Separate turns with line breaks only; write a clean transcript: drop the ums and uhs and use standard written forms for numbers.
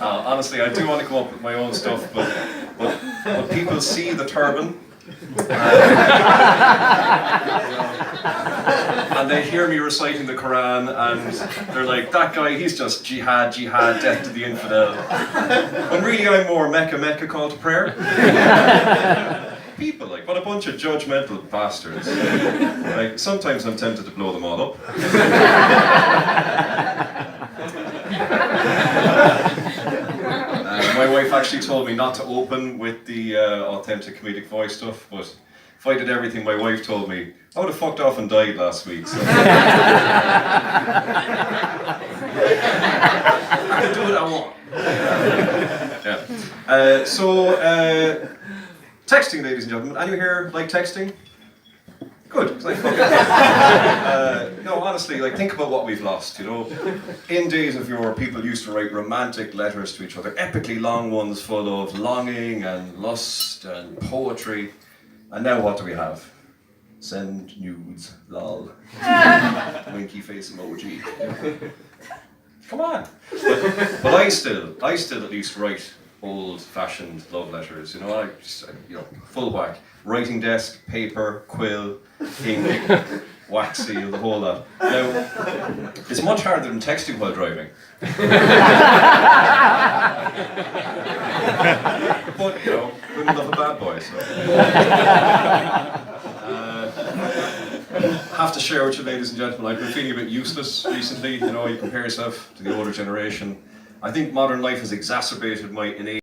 Honestly, I do want to come up with my own stuff, but people see the turban, and they hear me reciting the Quran, and they're like, that guy, he's just jihad, jihad, death to the infidel. When really I'm more Mecca, Mecca call to prayer. People, like, what a bunch of judgmental bastards. Like, sometimes I'm tempted to blow them all up. My wife actually told me not to open with the authentic comedic voice stuff, but if I did everything my wife told me, I would have fucked off and died last week. So. I can do what I want. Yeah. Texting, ladies and gentlemen. Anyone here like texting? Good. No, honestly, like, think about what we've lost, you know. In days of yore, people used to write romantic letters to each other, epically long ones full of longing and lust and poetry. And now what do we have? Send nudes, lol. Winky face emoji. Come on. But I still at least write old-fashioned love letters, you know, full whack. Writing desk, paper, quill, ink, wax seal, the whole lot. Now, it's much harder than texting while driving. But, you know, women love a bad boy, so. Have to share with you, ladies and gentlemen, I've been feeling a bit useless recently. You know, you compare yourself to the older generation. I think modern life has exacerbated my innate